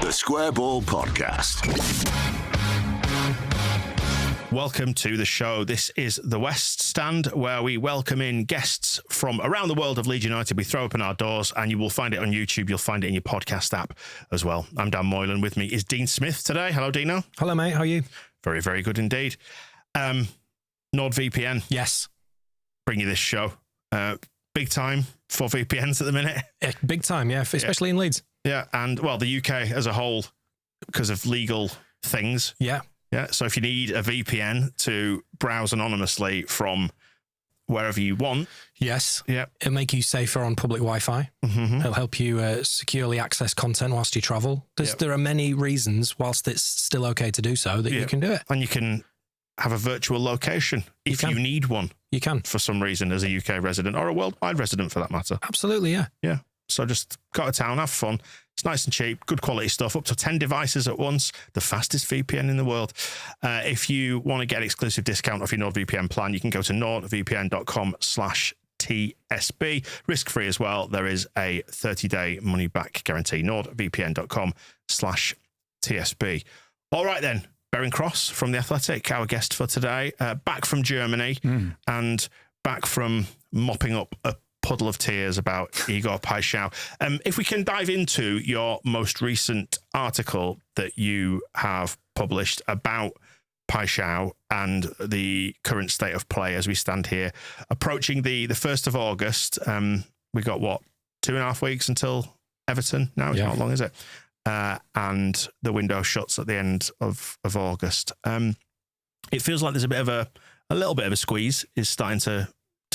The Square Ball Podcast. Welcome to the show. This is the West Stand, where we welcome in guests from around the world of Leeds United. We throw open our doors, and you will find it on YouTube. You'll find it in your podcast app as well. I'm Dan Moylan. With me is Dean Smith today. Hello, Dino. Hello, mate. How are you? Very, very good indeed. NordVPN. Yes. Bring you this show. Big time for VPNs at the minute. Yeah, big time, yeah, especially in Leeds. Yeah, and, well, the UK as a whole, because of legal things. Yeah. Yeah, so if you need a VPN to browse anonymously from wherever you want. Yes. Yeah. It'll make you safer on public Wi-Fi. Mm-hmm. It'll help you securely access content whilst you travel. There are many reasons, whilst it's still okay to do so, that you can do it. And you can have a virtual location if you need one. You can. For some reason, as a UK resident, or a worldwide resident for that matter. Absolutely, yeah. Yeah. So just go to town, have fun. It's nice and cheap, good quality stuff, up to 10 devices at once, the fastest VPN in the world. If you want to get exclusive discount off your NordVPN plan, you can go to nordvpn.com/TSB. Risk-free as well. There is a 30-day money-back guarantee. nordvpn.com/TSB. All right then, Beren Cross from The Athletic, our guest for today, back from Germany and back from mopping up a puddle of tears about Igor Paixão. If we can dive into your most recent article that you have published about Paixão and the current state of play as we stand here, approaching the 1st of August. We got, 2.5 weeks until Everton now? It's not long, is it? And the window shuts at the end of August. It feels like there's a little bit of a squeeze is starting to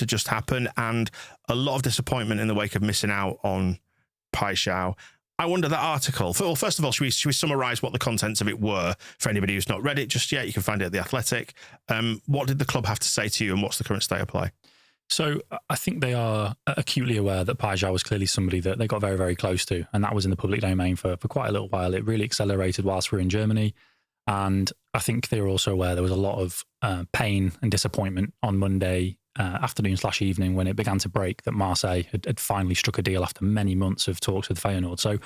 just happen, and a lot of disappointment in the wake of missing out on Paixão. I wonder, that article, well, first of all, should we summarise what the contents of it were for anybody who's not read it just yet? You can find it at The Athletic. What did the club have to say to you, and what's the current state of play? So I think they are acutely aware that Paixão was clearly somebody that they got very, very close to, and that was in the public domain for quite a little while. It really accelerated whilst we were in Germany, and I think they were also aware there was a lot of pain and disappointment on Monday afternoon/evening when it began to break that Marseille had finally struck a deal after many months of talks with Feyenoord. So,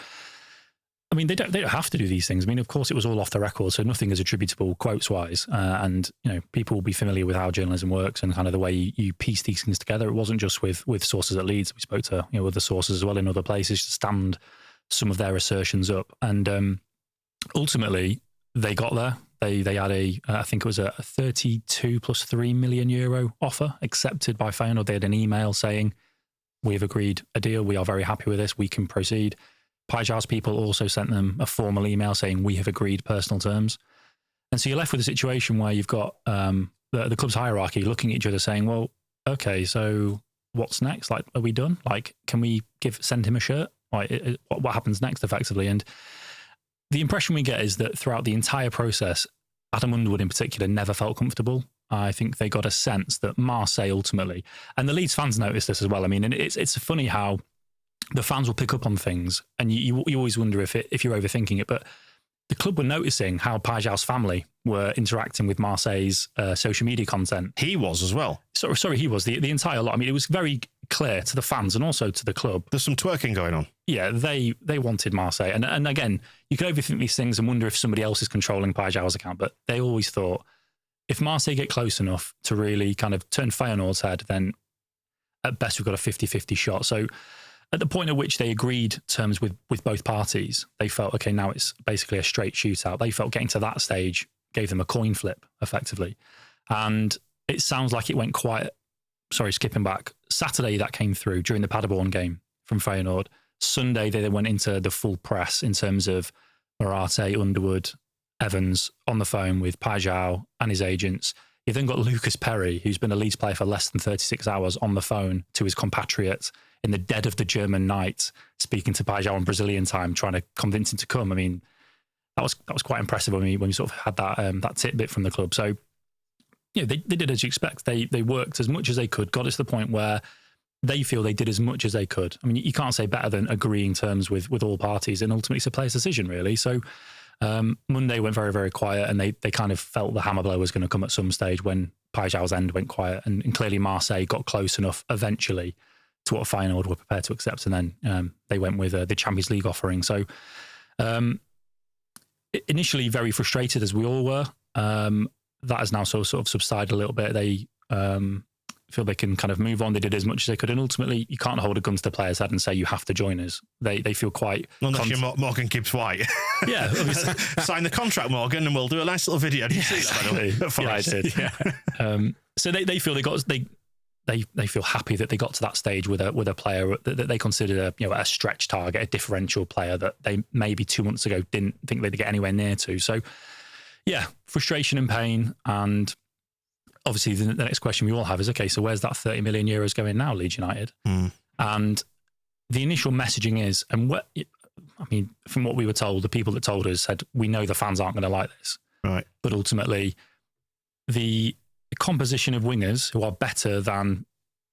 I mean, they don't have to do these things. I mean, of course, it was all off the record, so nothing is attributable quotes-wise. And, people will be familiar with how journalism works and kind of the way you piece these things together. It wasn't just with sources at Leeds. We spoke to other sources as well in other places to stand some of their assertions up. And ultimately, they got there. They had I think it was a 32 plus €3 million offer accepted by Feyenoord. They had an email saying, "We have agreed a deal. We are very happy with this. We can proceed." Paixão's people also sent them a formal email saying, "We have agreed personal terms." And so you're left with a situation where you've got the club's hierarchy looking at each other saying, "Well, okay, so what's next? Like, are we done? Like, can we send him a shirt? Like, what happens next, effectively?" And the impression we get is that throughout the entire process, Adam Underwood in particular never felt comfortable. I think they got a sense that Marseille ultimately, and the Leeds fans noticed this as well. I mean, and it's funny how the fans will pick up on things, and you always wonder if you're overthinking it. But the club were noticing how Paixão's family were interacting with Marseille's social media content. He was as well. Sorry, he was the entire lot. I mean, it was very clear to the fans and also to the club. There's some twerking going on. Yeah, they wanted Marseille. And again, you can overthink these things and wonder if somebody else is controlling Paixão's account, but they always thought if Marseille get close enough to really kind of turn Feyenoord's head, then at best we've got a 50-50 shot. So at the point at which they agreed terms with both parties, they felt, okay, now it's basically a straight shootout. They felt getting to that stage gave them a coin flip, effectively. And it sounds like it went quiet. Sorry, skipping back. Saturday, that came through during the Paderborn game from Feyenoord. Sunday, they then went into the full press in terms of Morate, Underwood, Evans on the phone with Paixão and his agents. You've then got Lucas Perry, who's been a Leeds player for less than 36 hours, on the phone to his compatriot in the dead of the German night, speaking to Paixão on Brazilian time, trying to convince him to come. I mean, that was quite impressive when we sort of had that tidbit from the club. So, they did as you expect. They worked as much as they could, got it to the point where they feel they did as much as they could. I mean, you can't say better than agreeing terms with all parties, and ultimately it's a player's decision, really. So Monday went very, very quiet, and they kind of felt the hammer blow was going to come at some stage when Paixão's end went quiet, and clearly Marseille got close enough eventually to what Feyenoord were prepared to accept, and then they went with the Champions League offering. So initially very frustrated, as we all were. That has now sort of subsided a little bit. They feel they can kind of move on. They did as much as they could, and ultimately, you can't hold a gun to the player's head and say you have to join us. They feel quite unless you're Morgan Gibbs White. Yeah, sign the contract, Morgan, and we'll do a nice little video. Did you see that? By the way? Yeah, I did. Yeah. So they feel they feel happy that they got to that stage with a player that they considered a stretch target, a differential player that they maybe 2 months ago didn't think they'd get anywhere near to. So yeah, frustration and pain. And obviously the next question we all have is, okay, so where's that 30 million euros going now, Leeds United? And the initial messaging is, from what we were told, the people that told us said, we know the fans aren't going to like this. Right. But ultimately, the composition of wingers who are better than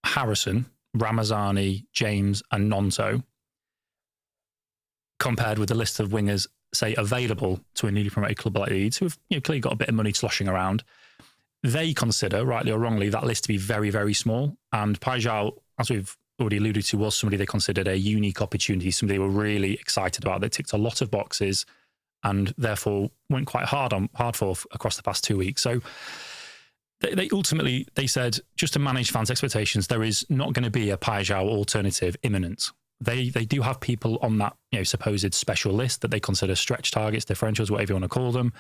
Harrison, Ramazani, James and Nonto, compared with the list of wingers, say, available to a newly promoted club like Leeds, who have clearly got a bit of money sloshing around, they consider, rightly or wrongly, that list to be very, very small. And Pajal, as we've already alluded to, was somebody they considered a unique opportunity, somebody they were really excited about. They ticked a lot of boxes and therefore went quite hard for across the past 2 weeks. So they ultimately, they said, just to manage fans' expectations, there is not going to be a Pajal alternative imminent. They do have people on that supposed special list that they consider stretch targets, differentials, whatever you want to call them.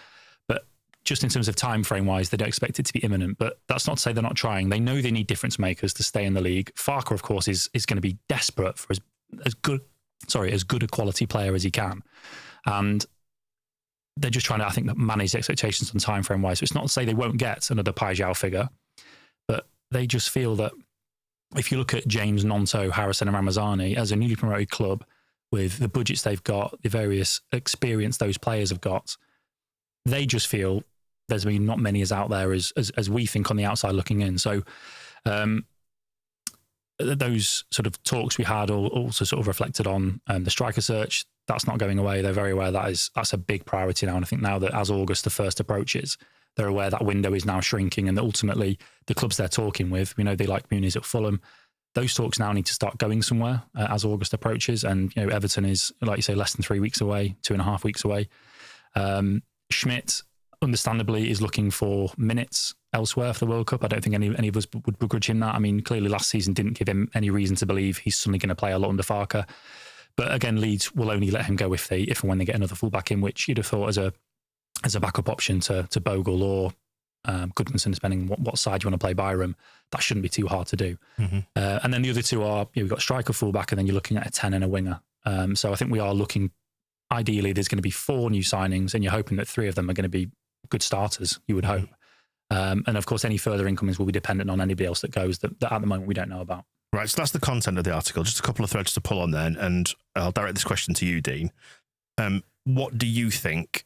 But just in terms of time frame wise, they don't expect it to be imminent. But that's not to say they're not trying. They know they need difference makers to stay in the league. Farke, of course, is going to be desperate for as good a quality player as he can. And they're just trying to, I think, manage expectations on time frame wise. So it's not to say they won't get another Pajal figure, but they just feel that if you look at James, Nonto, Harrison and Ramazani as a newly promoted club with the budgets they've got, the various experience those players have got, they just feel there's been not many as out there as we think on the outside looking in. So those sort of talks we had also sort of reflected on the striker search. That's not going away. They're very aware that's a big priority now. And I think now that as August the 1st approaches, they're aware that window is now shrinking and that ultimately the clubs they're talking with, we know they like Muniz at Fulham. Those talks now need to start going somewhere as August approaches. And, Everton is, like you say, less than 3 weeks away, 2.5 weeks away. Schmidt, understandably, is looking for minutes elsewhere for the World Cup. I don't think any of us would begrudge him that. I mean, clearly last season didn't give him any reason to believe he's suddenly going to play a lot under Farke. But again, Leeds will only let him go if and when they get another fullback in, which you'd have thought as a backup option to Bogle or Goodmanson, depending what side you want to play Byram, that shouldn't be too hard to do. Mm-hmm. And then the other two are, you've got striker, fullback, and then you're looking at a 10 and a winger. So I think we are looking, ideally, there's going to be 4 new signings, and you're hoping that 3 of them are going to be good starters, you would hope. And of course, any further incomings will be dependent on anybody else that goes that at the moment we don't know about. Right, so that's the content of the article. Just a couple of threads to pull on then, and I'll direct this question to you, Dean. What do you think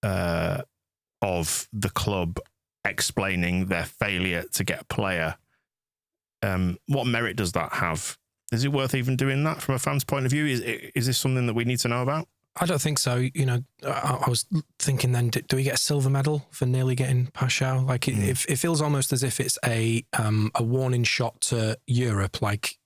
of the club explaining their failure to get a player? What merit does that have? Is it worth even doing that from a fan's point of view? Is this something that we need to know about? I don't think so. I was thinking then, do we get a silver medal for nearly getting Pashao? Like it feels almost as if it's a warning shot to Europe. Like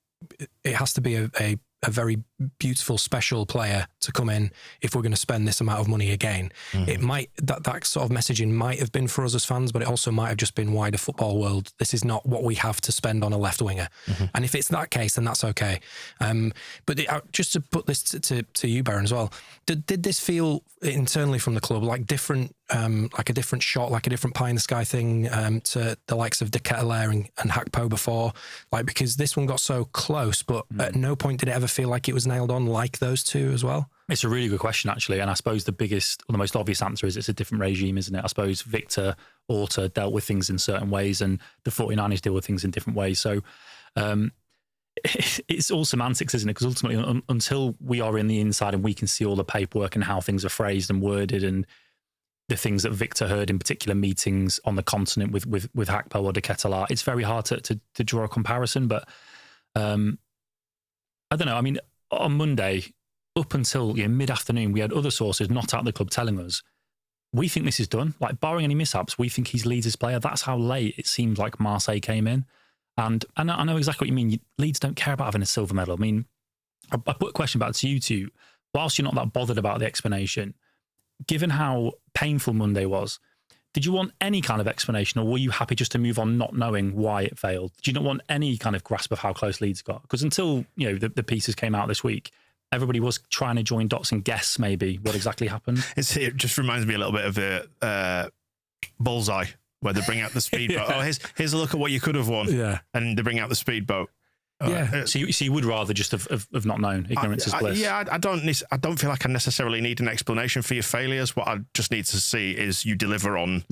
it has to be a very beautiful, special player to come in if we're going to spend this amount of money again. Mm-hmm. It might, that sort of messaging might have been for us as fans, but it also might have just been wider football world. This is not what we have to spend on a left winger. Mm-hmm. And if it's that case, then that's okay. But just to put this to you, Beren, as well, did this feel internally from the club like different, like a different shot, like a different pie in the sky thing to the likes of De Ketelaere and Hakpo before? Like, because this one got so close, but at no point did it ever feel like it was nailed on like those two as well? It's a really good question, actually. And I suppose the biggest or the most obvious answer is it's a different regime, isn't it? I suppose Victor Orta dealt with things in certain ways and the 49ers deal with things in different ways. So it's all semantics, isn't it? Because ultimately, until we are in the inside and we can see all the paperwork and how things are phrased and worded and the things that Victor heard in particular meetings on the continent with Hakpo or De Ketelaere, it's very hard to draw a comparison. But I don't know. I mean, on Monday, up until mid-afternoon, we had other sources not at the club telling us, we think this is done. Like, barring any mishaps, we think he's Leeds' player. That's how late it seems like Marseille came in. And I know exactly what you mean. Leeds don't care about having a silver medal. I mean, I put a question back to you two. Whilst you're not that bothered about the explanation, given how painful Monday was, did you want any kind of explanation, or were you happy just to move on not knowing why it failed? Did you not want any kind of grasp of how close Leeds got? Because until the pieces came out this week, everybody was trying to join dots and guess maybe what exactly happened. It just reminds me a little bit of the Bullseye, where they bring out the speedboat. Oh, here's a look at what you could have won. Yeah. And they bring out the speedboat. So you would rather just have not known. Ignorance is bliss. Yeah, I don't feel like I necessarily need an explanation for your failures. What I just need to see is you deliver on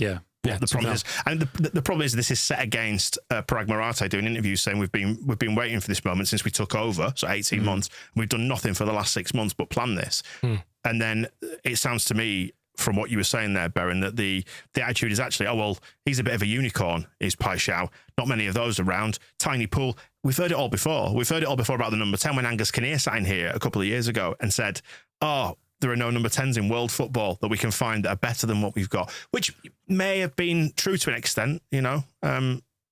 what the problem is. And the problem is this is set against Parag Marathe doing interviews saying we've been waiting for this moment since we took over, so 18 months. We've done nothing for the last 6 months but plan this. And then it sounds to me, from what you were saying there, Beren, that the attitude is actually, oh, well, he's a bit of a unicorn, is Paixão. Not many of those around. Tiny pool. We've heard it all before. We've heard it all before about the number 10 when Angus Kinnear sat in here a couple of years ago and said, oh, there are no number 10s in world football that we can find that are better than what we've got, which may have been true to an extent, Not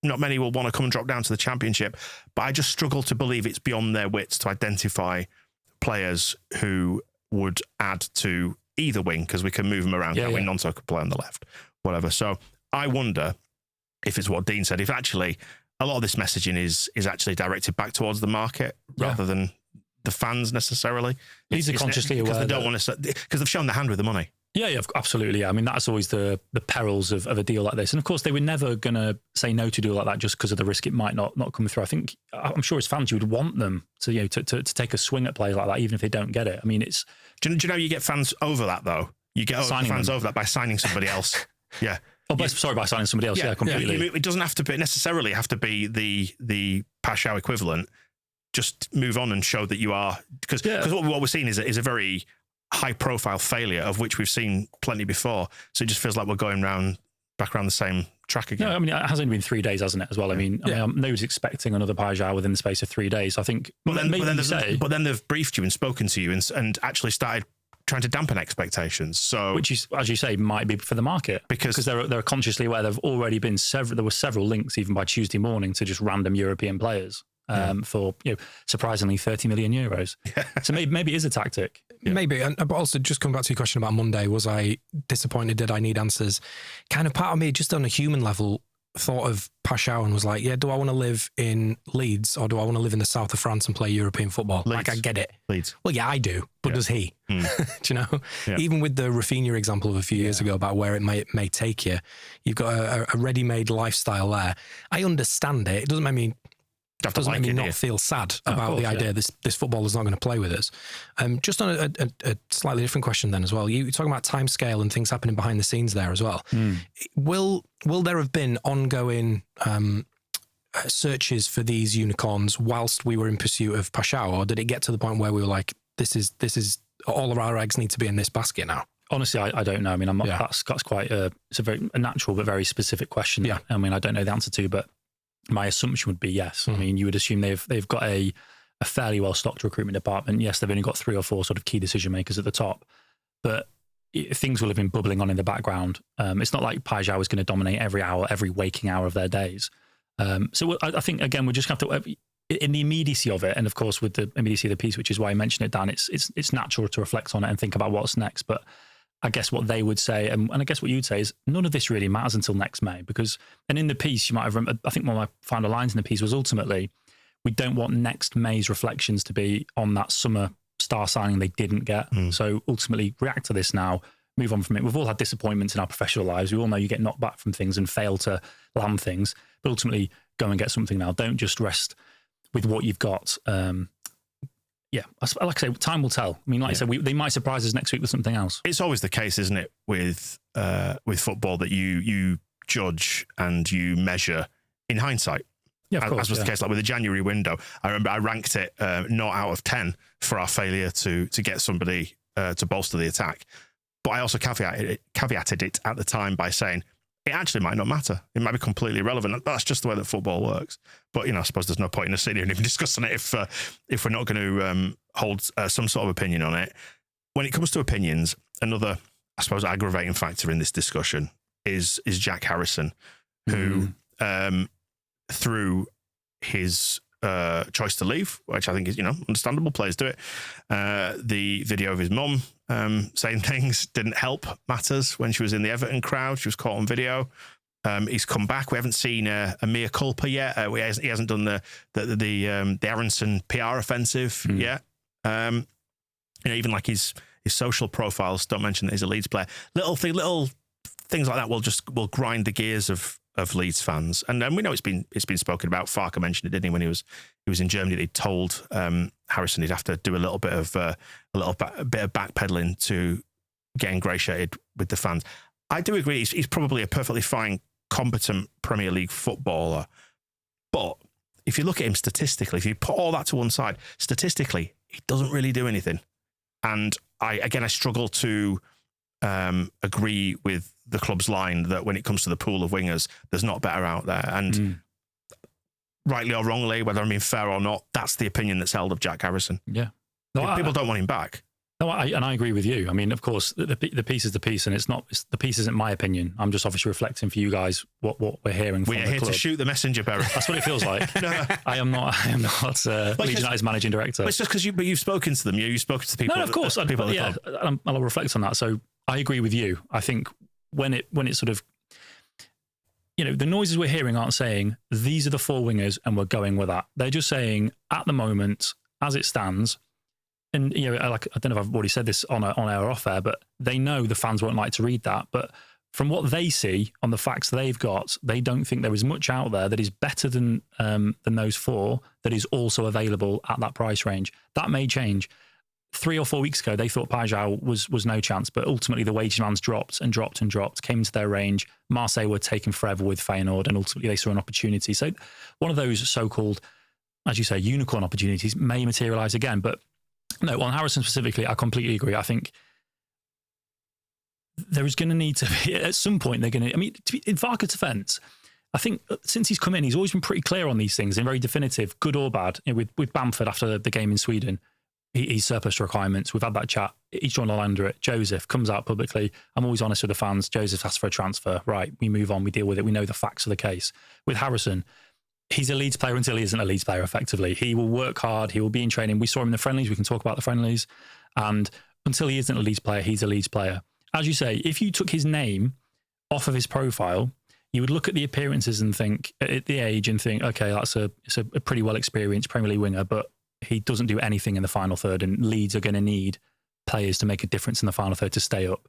many will want to come and drop down to the Championship, but I just struggle to believe it's beyond their wits to identify players who would add to either wing, because we can move them around. Nonto could play on the left, whatever. So I wonder if it's what Dean said, if actually a lot of this messaging is actually directed back towards the market rather than the fans necessarily. These are consciously aware. Because they don't want to, because they've shown their hand with the money. Yeah, absolutely. I mean, that's always the perils of a deal like this. And of course, they were never going to say no to a deal like that just because of the risk it might not come through. I'm sure as fans, you would want them to take a swing at players like that, even if they don't get it. I mean, it's... Do you know you get fans over that, though? You get fans over that by signing somebody else. Yeah. By signing somebody else. Yeah, completely. It doesn't have to necessarily have to be the Paixão equivalent. Just move on and show that you are... Because what we're seeing is a very high-profile failure, of which we've seen plenty before. So it just feels like we're going back around the same track again. No, I mean, it has only been 3 days, hasn't it, as well? I mean, nobody's expecting another Paixão within the space of 3 days. I think... But then they've briefed you and spoken to you and actually started trying to dampen expectations. So, which is, as you say, might be for the market because they're consciously aware there have already been there were several links even by Tuesday morning to just random European players for surprisingly 30 million euros. So maybe it is a tactic. Maybe, but also just come back to your question about Monday. Was I disappointed? Did I need answers? Kind of part of me, just on a human level, thought of Paixão and was like, do I want to live in Leeds or do I want to live in the south of France and play European football? Leeds. Like, I get it. Leeds. Well, yeah, I do. But does he? Do you know? Yeah. Even with the Rafinha example of a few years ago about where it may take you, you've got a ready-made lifestyle there. I understand it. It doesn't make me... Doesn't make me not feel sad about the idea this footballer's not going to play with us. Just on a slightly different question then as well. You're talking about timescale and things happening behind the scenes there as well. Will there have been ongoing searches for these unicorns whilst we were in pursuit of Paixão, or did it get to the point where we were like, this is all of our eggs need to be in this basket now? Honestly, I don't know. I mean, that's quite it's a very natural but very specific question. Yeah. I mean, I don't know the answer to, but my assumption would be yes. I mean, you would assume they've got a fairly well-stocked recruitment department. Yes, they've only got 3 or 4 sort of key decision makers at the top, but things will have been bubbling on in the background. It's not like Paixão is going to dominate every hour, every waking hour of their days. So I think, again, we just have to, in the immediacy of it, and of course with the immediacy of the piece, which is why I mentioned it, Dan, it's natural to reflect on it and think about what's next. But I guess what they would say, and I guess what you'd say, is none of this really matters until next May. And in the piece, you might have, I think one of my final lines in the piece was ultimately, we don't want next May's reflections to be on that summer star signing they didn't get. So ultimately, react to this now, move on from it. We've all had disappointments in our professional lives. We all know you get knocked back from things and fail to land things, but ultimately go and get something now. Don't just rest with what you've got. Like I say, time will tell. I mean, like I said, they might surprise us next week with something else. It's always the case, isn't it, with football, that you judge and you measure in hindsight. Yeah, of course. As was the case, like with the January window. I remember I ranked it 0 out of 10 for our failure to get somebody to bolster the attack. But I also caveated it at the time by saying it actually might not matter. It might be completely irrelevant. That's just the way that football works. But, I suppose there's no point in us sitting here and even discussing it if we're not going to hold some sort of opinion on it. When it comes to opinions, another, I suppose, aggravating factor in this discussion is Jack Harrison, who, through his choice to leave, which I think is, understandable. Players do it. The video of his mum saying things didn't help matters when she was in the Everton crowd. She was caught on video. He's come back. We haven't seen a mea culpa yet. He hasn't done the Aronson PR offensive yet. Even like his social profiles don't mention that he's a Leeds player. Little things like that will grind the gears of Leeds fans. And we know it's been spoken about. Farke mentioned it, didn't he, when he was in Germany? They told Harrison he'd have to do a little bit of backpedaling to get ingratiated with the fans. I do agree. He's probably a perfectly fine, competent Premier League footballer. But if you look at him statistically, if you put all that to one side, statistically, he doesn't really do anything. And I struggle to agree with the club's line that when it comes to the pool of wingers, there's not better out there. And rightly or wrongly, whether I'm being fair or not, that's the opinion that's held of Jack Harrison. Yeah. No, people don't want him back. No, I agree with you. I mean, of course, the piece is the piece, and the piece isn't my opinion. I'm just obviously reflecting for you guys what we're hearing from the club. We're here to shoot the messenger, Beren. That's what it feels like. No. I am not Leeds United's managing director. It's just because you've spoken to them. You've spoken to the people. No, of course. I'll reflect on that. So I agree with you. I think when it sort of, the noises we're hearing aren't saying these are the 4 wingers and we're going with that. They're just saying at the moment, as it stands. And, I don't know if I've already said this on air or off air, but they know the fans won't like to read that. But from what they see on the facts they've got, they don't think there is much out there that is better than those 4 that is also available at that price range. That may change. 3 or 4 weeks ago, they thought Pajau was no chance, but ultimately the wage demands dropped, came into their range. Marseille were taking forever with Feyenoord, and ultimately they saw an opportunity. So one of those so-called, as you say, unicorn opportunities may materialise again, but no, on Harrison specifically, I completely agree. I think there is going to need to be, at some point, they're going to, in Farke's defence, I think since he's come in, he's always been pretty clear on these things and very definitive, good or bad. With Bamford after the game in Sweden, he's surplus requirements. We've had that chat. He's drawn a line under it. Joseph comes out publicly. I'm always honest with the fans. Joseph asked for a transfer. Right, we move on. We deal with it. We know the facts of the case. With Harrison, he's a Leeds player until he isn't a Leeds player, effectively. He will work hard. He will be in training. We saw him in the friendlies. We can talk about the friendlies. And until he isn't a Leeds player, he's a Leeds player. As you say, if you took his name off of his profile, you would look at the appearances and think, at the age, and think, okay, it's a pretty well-experienced Premier League winger, but he doesn't do anything in the final third, and Leeds are going to need players to make a difference in the final third to stay up.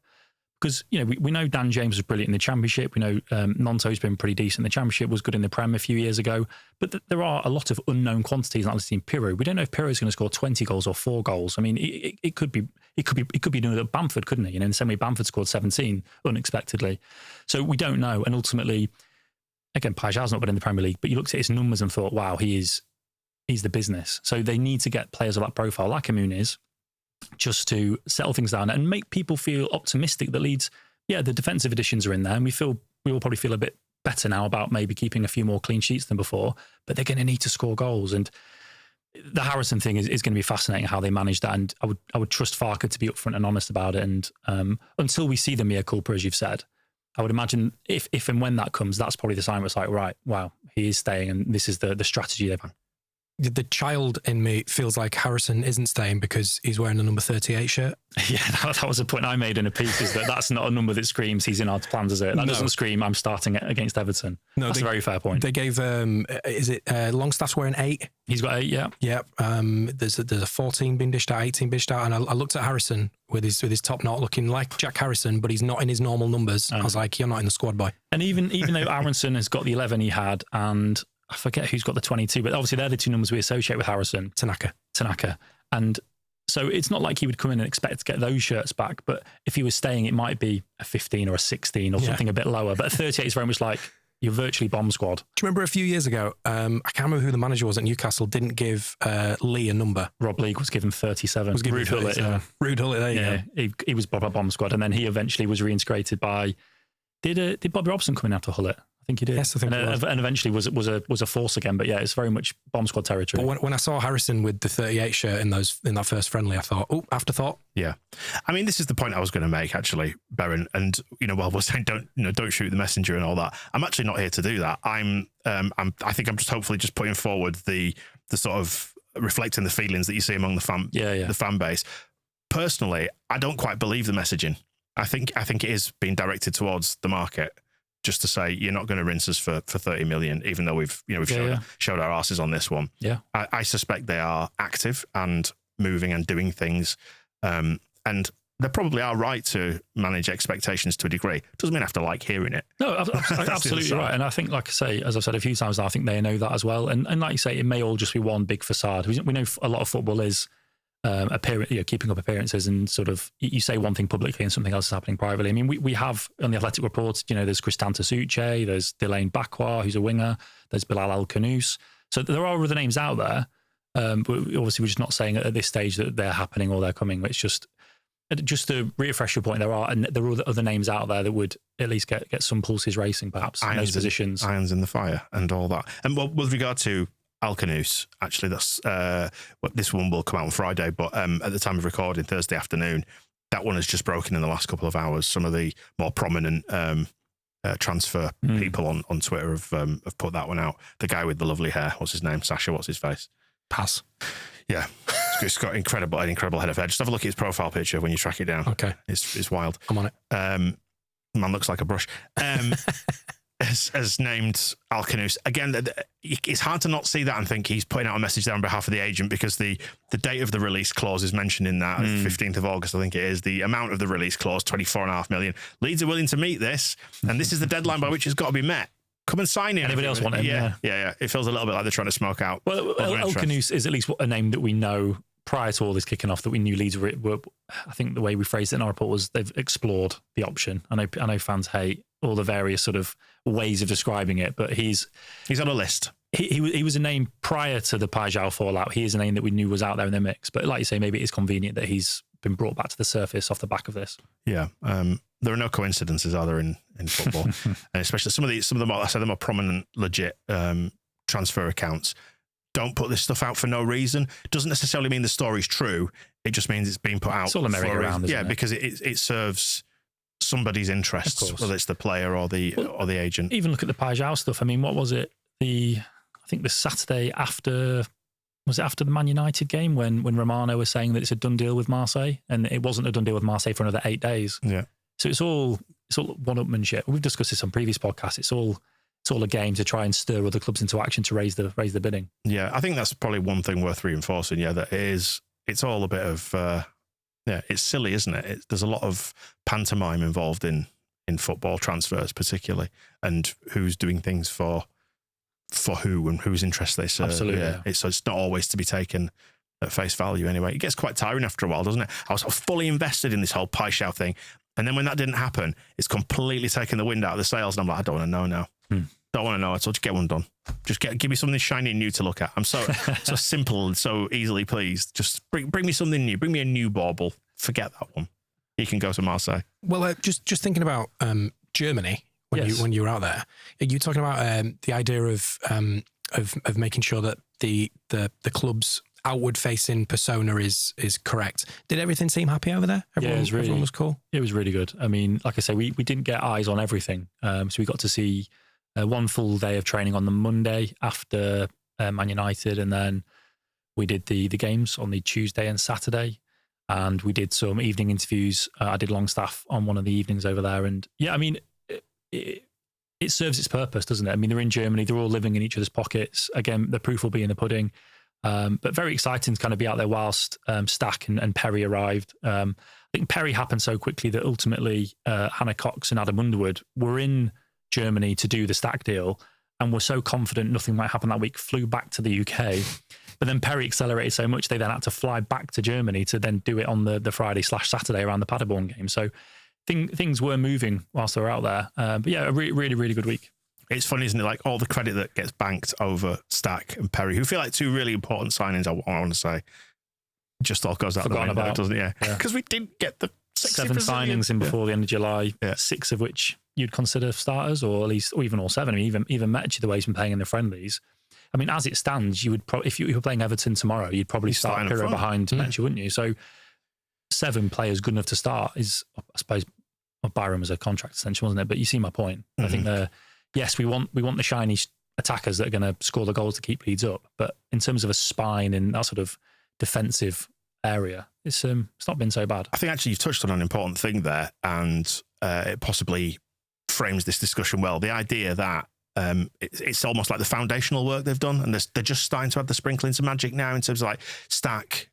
Because, we know Dan James was brilliant in the Championship. We know Nonto's been pretty decent in the Championship, was good in the Prem a few years ago. But there are a lot of unknown quantities, not listing Piro. We don't know if Piro is going to score 20 goals or 4 goals. I mean, it could be doing at Bamford, couldn't it? In the same way Bamford scored 17 unexpectedly. So we don't know. And ultimately, again, Pajau's not been in the Premier League, but you looked at his numbers and thought, wow, he's the business. So they need to get players of that profile, like Amuniz, just to settle things down and make people feel optimistic that Leeds, the defensive additions are in there, and we will probably feel a bit better now about maybe keeping a few more clean sheets than before, but they're going to need to score goals. And the Harrison thing is going to be fascinating how they manage that, and I would trust Farke to be upfront and honest about it. And until we see the mea culpa, as you've said, I would imagine if and when that comes, that's probably the sign where it's like, right, wow, he is staying, and this is the strategy they've had. The child in me feels like Harrison isn't staying because he's wearing a number 38 shirt. Yeah, that was a point I made in a piece, is that's not a number that screams he's in our plans, is it? That doesn't scream I'm starting against Everton. No, that's a very fair point. They gave, is it Longstaff's wearing 8? He's got 8, yeah. Yeah, there's a 14 being dished out, 18 dished out, and I looked at Harrison with his top knot looking like Jack Harrison, but he's not in his normal numbers. I was like, you're not in the squad, boy. And even though Aronson has got the 11 he had, and I forget who's got the 22, but obviously they're the 2 numbers we associate with Harrison. Tanaka. And so it's not like he would come in and expect to get those shirts back, but if he was staying, it might be a 15 or a 16 or something a bit lower. But a 38 is very much like you're virtually bomb squad. Do you remember a few years ago, I can't remember who the manager was at Newcastle, didn't give Lee a number. Rob League was given 37. Rude Hullet, yeah. Rude Hullet, there you go. He was bomb squad, and then he eventually was reintegrated by... Did Bobby Robson come in after Hullet? I think he did. Yes, I think and eventually was a force again. But yeah, it's very much bomb squad territory. But when I saw Harrison with the 38 shirt in that first friendly, I thought, oh, afterthought. Yeah, I mean, this is the point I was going to make actually, Beren. And while we're saying don't shoot the messenger and all that, I'm actually not here to do that. I think I'm just hopefully just putting forward the sort of reflecting the feelings that you see among the fan base. Personally, I don't quite believe the messaging. I think it is being directed towards the market, just to say you're not going to rinse us for 30 million, even though we've showed our asses on this one. Yeah, I suspect they are active and moving and doing things, and they probably are right to manage expectations to a degree. Doesn't mean I have to like hearing it. No, absolutely right. And I think, like I say, as I've said a few times now, I think they know that as well. And like you say, it may all just be one big facade. We know a lot of football is keeping up appearances, and sort of you say one thing publicly and something else is happening privately. I mean, we have on the Athletic reports, there's Cristante Suche, there's Delane Bakwa, who's a winger, there's Bilal El Khanous. So there are other names out there. But obviously, we're just not saying at this stage that they're happening or they're coming. It's just to refresh your point, there are other names out there that would at least get some pulses racing, perhaps, in those positions. Irons in the fire and all that. And with regard to El Khanous, actually, that's this one will come out on Friday, but at the time of recording, Thursday afternoon, that one has just broken in the last couple of hours. Some of the more prominent transfer people on Twitter have put that one out. The guy with the lovely hair, what's his name? Sasha, what's his face? Pass. Yeah, it's got an incredible head of hair. Just have a look at his profile picture when you track it down. Okay, it's wild. I'm on it. Man looks like a brush. Has named El Khanous. Again, it's hard to not see that and think he's putting out a message there on behalf of the agent, because the date of the release clause is mentioned in that, 15th of August, I think it is. The amount of the release clause, 24.5 million. Leeds are willing to meet this, and this is the deadline by which it's got to be met. Come and sign in. Anybody else want him? Yeah. It feels a little bit like they're trying to smoke out. Well, El Khanous is at least a name that we know prior to all this kicking off, that we knew Leeds were. I think the way we phrased it in our report was they've explored the option. I know fans hate all the various sort of ways of describing it, but he's on a list. He was a name prior to the Pajau fallout. He is a name that we knew was out there in the mix. But like you say, maybe it's convenient that he's been brought back to the surface off the back of this. Yeah. There are no coincidences, are there, in football? And especially some of the more prominent, legit transfer accounts don't put this stuff out for no reason. Doesn't necessarily mean the story's true. It just means it's being put out. It's all a merry-go-round, isn't it? Because it serves somebody's interests, whether it's the player or the agent. Even look at the Pajau stuff. I mean, what was it? I think the Saturday after. Was it after the Man United game when Romano was saying that it's a done deal with Marseille, and it wasn't a done deal with Marseille for another 8 days? Yeah. So it's all one-upmanship. We've discussed this on previous podcasts. It's all a game to try and stir other clubs into action to raise the bidding. Yeah, I think that's probably one thing worth reinforcing. Yeah, that it's all a bit of it's silly, isn't it? There's a lot of pantomime involved in football transfers, particularly, and who's doing things for who and whose interests they serve. Absolutely. Yeah. So it's not always to be taken at face value anyway. It gets quite tiring after a while, doesn't it? I was fully invested in this whole Pajau thing, and then when that didn't happen, it's completely taken the wind out of the sails, and I'm like, I don't want to know now. Don't want to know. So just get one done. Just give me something shiny and new to look at. I'm so simple and so easily pleased. Just bring me something new. Bring me a new bauble. Forget that one. You can go to Marseille. Well, just thinking about Germany when you were out there, you talking about the idea of making sure that the club's outward facing persona is correct. Did everything seem happy over there? Everyone was cool. It was really good. I mean, like I say, we didn't get eyes on everything, so we got to see one full day of training on the Monday after Man United, and then we did the games on the Tuesday and Saturday, and we did some evening interviews. I did Longstaff on one of the evenings over there, and yeah, I mean, it serves its purpose, doesn't it? I mean, they're in Germany, they're all living in each other's pockets. Again, the proof will be in the pudding. But very exciting to kind of be out there whilst Stack and Perry arrived. I think Perry happened so quickly that ultimately Hannah Cox and Adam Underwood were in Germany to do the Stack deal and were so confident nothing might happen that week, flew back to the UK. But then Perry accelerated so much, they then had to fly back to Germany to then do it on the Friday/Saturday around the Paderborn game. So things were moving whilst they were out there. But yeah, a really, really good week. It's funny, isn't it? Like all the credit that gets banked over Stack and Perry, who feel like two really important signings, I want to say, just all goes out the window, doesn't it? Yeah. Because we didn't get the 7 signings in before the end of July, 6 of which you'd consider starters, or at least, or even all 7. I mean, even Metici, the way he's been playing in the friendlies. I mean, as it stands, you would if you were playing Everton tomorrow, you'd probably start Piro behind Metici, wouldn't you? So 7 players good enough to start is, I suppose, well, Byron was a contract extension, wasn't it? But you see my point. I think yes, we want the shiny attackers that are going to score the goals to keep Leeds up. But in terms of a spine in that sort of defensive area, it's not been so bad. I think actually you've touched on an important thing there, and it possibly frames this discussion well. The idea that it's almost like the foundational work they've done, and they're just starting to add the sprinklings of magic now in terms of like Stack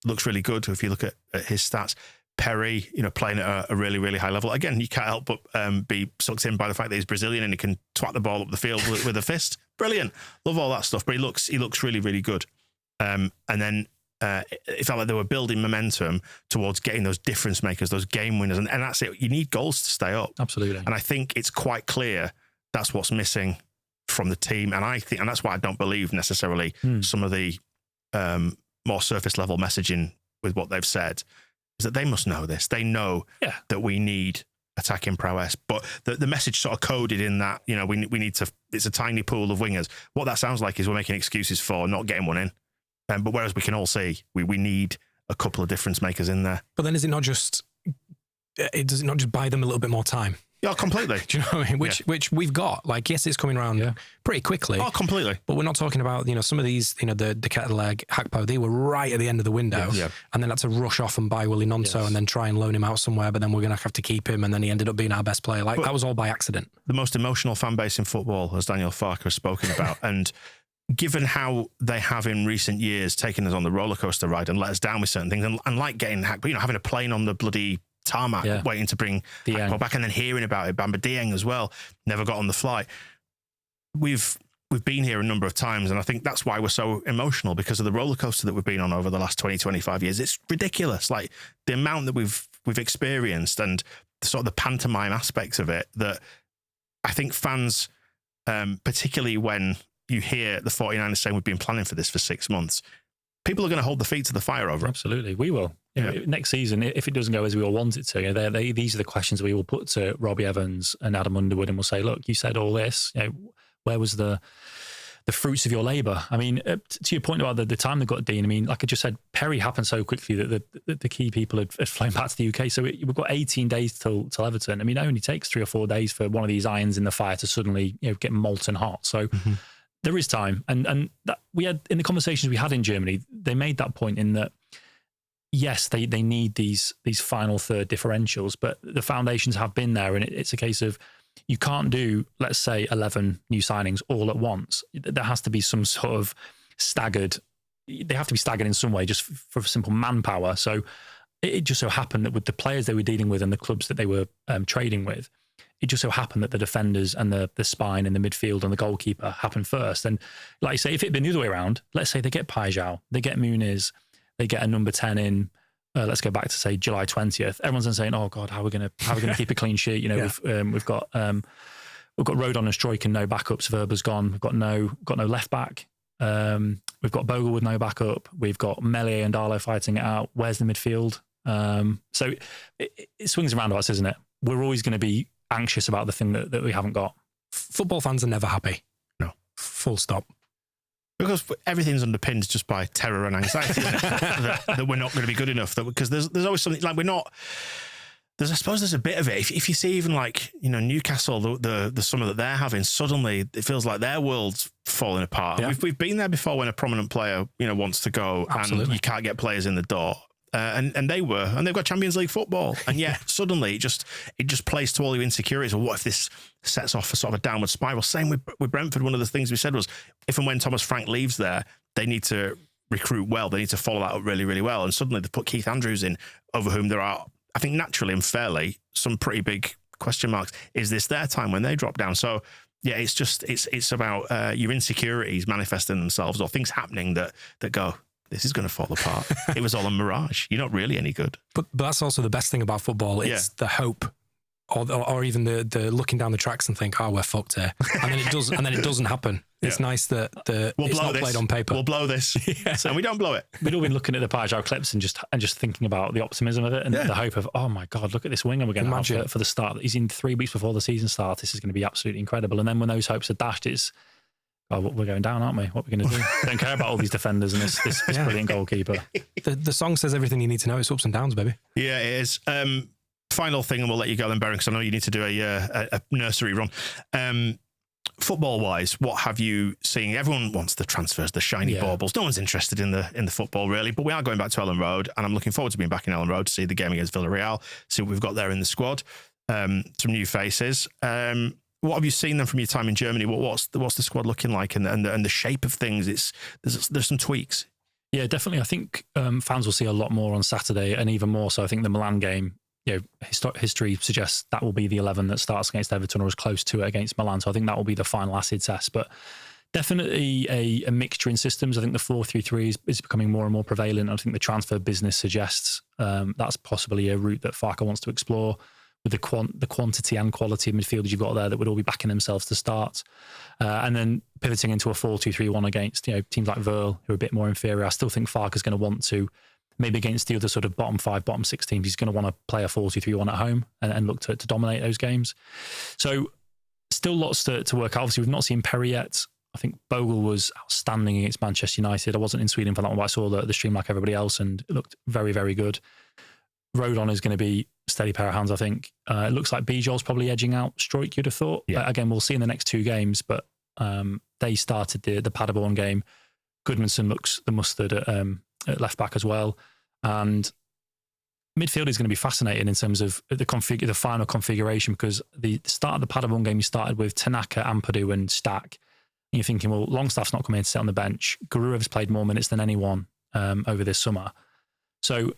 looks really good if you look at his stats. Perry, playing at a really, really high level. Again, you can't help but be sucked in by the fact that he's Brazilian and he can twat the ball up the field with a fist. Brilliant. Love all that stuff. But he looks really, really good. And then it felt like they were building momentum towards getting those difference makers, those game winners. And that's it. You need goals to stay up. Absolutely. And I think it's quite clear that's what's missing from the team. And that's why I don't believe necessarily some of the more surface level messaging with what they've said, is that they must know this. They know that we need attacking prowess, but the message sort of coded in that, we need to, it's a tiny pool of wingers. What that sounds like is we're making excuses for not getting one in. But whereas we can all see, we need a couple of difference makers in there. But then does it not just buy them a little bit more time? Yeah, completely. Do you know what I mean? Which we've got. Like, yes, it's coming around pretty quickly. Oh, completely. But we're not talking about, some of these, the Ketteleg, Hakpo, they were right at the end of the window. Yeah. And then had to rush off and buy Willie Nonso and then try and loan him out somewhere, but then we're going to have to keep him. And then he ended up being our best player. Like, that was all by accident. The most emotional fan base in football, as Daniel Farker has spoken about. And given how they have in recent years taken us on the roller coaster ride and let us down with certain things, and like getting Hakpo, having a plane on the bloody tarmac waiting to bring Hakpo back, and then hearing about it, Bamba Dieng as well, never got on the flight. We've been here a number of times, and I think that's why we're so emotional, because of the roller coaster that we've been on over the last 20, 25 years. It's ridiculous, like the amount that we've experienced and sort of the pantomime aspects of it, that I think fans, particularly when you hear the 49ers saying we've been planning for this for 6 months, people are going to hold the feet to the fire over it. Absolutely, we will. Next season, if it doesn't go as we all want it to, these are the questions we will put to Robbie Evans and Adam Underwood, and we'll say, look, you said all this. Where was the fruits of your labour? I mean, to your point about the time they got Dean, I mean, like I just said, Perry happened so quickly that the key people had flown back to the UK. So we've got 18 days till Everton. I mean, it only takes 3 or 4 days for one of these irons in the fire to suddenly get molten hot. So there is time. And that we had, in the conversations we had in Germany, they made that point in that, yes, they need these final third differentials, but the foundations have been there, and it's a case of, you can't do, let's say, 11 new signings all at once. There has to be some sort of staggered, they have to be staggered in some way, just for simple manpower. So it just so happened that with the players they were dealing with and the clubs that they were trading with, it just so happened that the defenders and the spine and the midfield and the goalkeeper happened first. And like you say, if it had been the other way around, let's say they get Pajau, they get Muniz, they get a number 10 in, let's go back to say July 20th. Everyone's then saying, "Oh God, how are we going to keep a clean sheet?" We've got Rodon and Stroik and no backups. Verba's gone. We've got no left back. We've got Bogle with no backup. We've got Melier and Darlow fighting it out. Where's the midfield? So it swings around us, isn't it? We're always going to be anxious about the thing that we haven't got. Football fans are never happy. No, full stop. Because everything's underpinned just by terror and anxiety that we're not going to be good enough. Because there's always something like we're not. I suppose there's a bit of it. If you see even like Newcastle, the summer that they're having, suddenly it feels like their world's falling apart. Yeah. We've been there before when a prominent player wants to go. Absolutely. And you can't get players in the door. And they've got Champions League football, and suddenly it just plays to all your insecurities. Well, what if this sets off a sort of a downward spiral? Same with Brentford. One of the things we said was, if and when Thomas Frank leaves there, they need to recruit well. They need to follow that up really, really well. And suddenly they put Keith Andrews in, over whom there are, I think, naturally and fairly, some pretty big question marks. Is this their time when they drop down? So yeah, it's about your insecurities manifesting themselves, or things happening that go, this is going to fall apart. It was all a mirage. You're not really any good. But that's also the best thing about football. It's the hope or even the looking down the tracks and think, oh, we're fucked here, and then it doesn't happen. It's nice that it's not played on paper. We'll blow this, and we don't blow it. We'd all been looking at the Pajau clips and just thinking about the optimism of it and the hope of, oh my God, look at this winger we're going to have for the start. He's in 3 weeks before the season starts. This is going to be absolutely incredible. And then when those hopes are dashed, it's, oh, we're going down, aren't we? What are we going to do? Don't care about all these defenders and this brilliant goalkeeper. The song says everything you need to know. It's ups and downs, baby. Yeah, it is. Final thing, and we'll let you go then, Beren, because I know you need to do a nursery run. Football-wise, what have you seen? Everyone wants the transfers, the shiny baubles. No one's interested in the football, really. But we are going back to Ellen Road, and I'm looking forward to being back in Ellen Road to see the game against Villarreal, see what we've got there in the squad. Some new faces. What have you seen then from your time in Germany? What's the squad looking like, and the shape of things? There's some tweaks. Yeah, definitely. I think fans will see a lot more on Saturday, and even more so. I think the Milan game, history suggests that will be the 11 that starts against Everton or as close to it against Milan. So I think that will be the final acid test. But definitely a mixture in systems. I think the 4-3-3 is becoming more and more prevalent. I think the transfer business suggests that's possibly a route that Farke wants to explore, with the quantity and quality of midfielders you've got there that would all be backing themselves to start. And then pivoting into a 4-2-3-1 against teams like Verl, who are a bit more inferior. I still think Farke is going to want to, maybe against the other sort of bottom 5, bottom 6 teams, he's going to want to play a 4-2-3-1 at home and look to dominate those games. So still lots to work out. Obviously, we've not seen Perry yet. I think Bogle was outstanding against Manchester United. I wasn't in Sweden for that one, but I saw the stream like everybody else, and it looked very, very good. Rodon is going to be a steady pair of hands, I think. It looks like Bijol's probably edging out Struijk, you'd have thought. Yeah. Again, we'll see in the next 2 games, but they started the Paderborn game. Goodmanson looks the mustard at left back as well. And midfield is going to be fascinating in terms of the final configuration, because the start of the Paderborn game, you started with Tanaka, Ampadu and Stack. And you're thinking, well, Longstaff's not coming in to sit on the bench. Guruv's played more minutes than anyone over this summer. So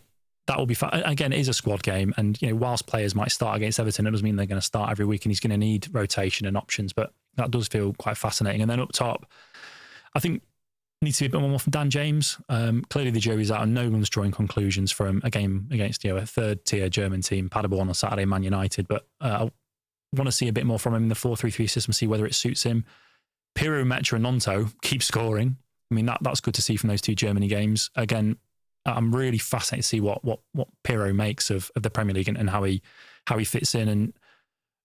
that will be again, it is a squad game, and whilst players might start against Everton, it doesn't mean they're going to start every week, and he's going to need rotation and options. But that does feel quite fascinating. And then up top, I think needs to be a bit more from Dan James. Clearly the jury's out, and no one's drawing conclusions from a game against a third-tier German team, Paderborn on Saturday, Man United. But I want to see a bit more from him in the 4-3-3 system, see whether it suits him. Piro, Metra and Nonto keep scoring. I mean, that's good to see from those 2 Germany games. Again, I'm really fascinated to see what Piro makes of the Premier League and how he fits in. And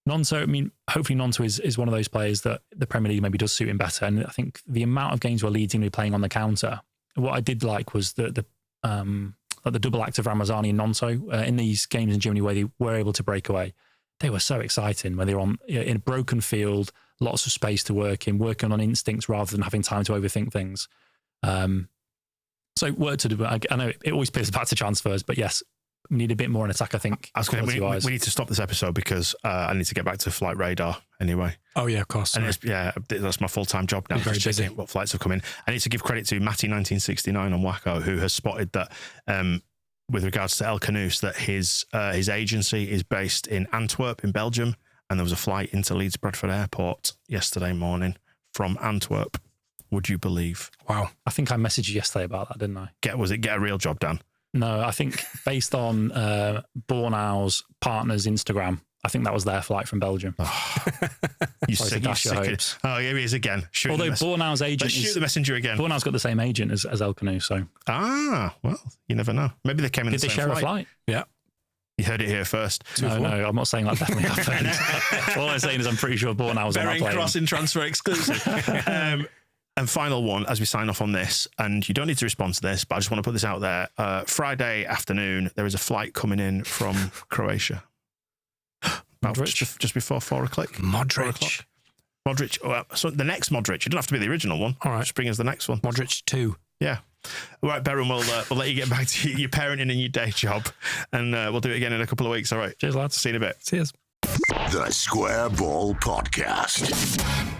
Nonto, I mean, hopefully Nonto is one of those players that the Premier League maybe does suit him better. And I think the amount of games where Leeds are playing on the counter, what I did like was the double act of Ramazani and Nonto in these games in Germany where they were able to break away. They were so exciting when they were on in a broken field, lots of space to work in, working on instincts rather than having time to overthink things. So work to do. I know it always plays back to transfers, but yes, we need a bit more in attack, I think. We need to stop this episode because I need to get back to Flight Radar anyway. Oh, yeah, of course. And that's my full-time job now. Very busy. What flights have come in. I need to give credit to Matty1969 on Wacko, who has spotted that with regards to El Canoes, that his agency is based in Antwerp in Belgium, and there was a flight into Leeds Bradford Airport yesterday morning from Antwerp. Would you believe? Wow. I think I messaged you yesterday about that, didn't I? Get a real job done? No, I think based on Bornau's partner's Instagram, I think that was their flight from Belgium. Oh, you sick hopes. Oh, here he is again. Although Bornau's agent shoot the messenger again. Bornau's got the same agent as El Canoe, so. Ah, well, you never know. Maybe they came in the same flight. Did they share a flight? Yeah. You heard it here first. No, I'm not saying that definitely happened. All I'm saying is I'm pretty sure Bornau was on that plane. Beren Cross in transfer exclusive. And final one, as we sign off on this, and you don't need to respond to this, but I just want to put this out there. Friday afternoon, there is a flight coming in from Croatia. Just before 4 o'clock. Modric. So the next Modric. You don't have to be the original one. All right. Just bring us the next one. Modric 2. Yeah. All right, Beren, we'll let you get back to your parenting and your day job, and we'll do it again in a couple of weeks. All right. Cheers, lads. See you in a bit. Cheers. The Square Ball Podcast.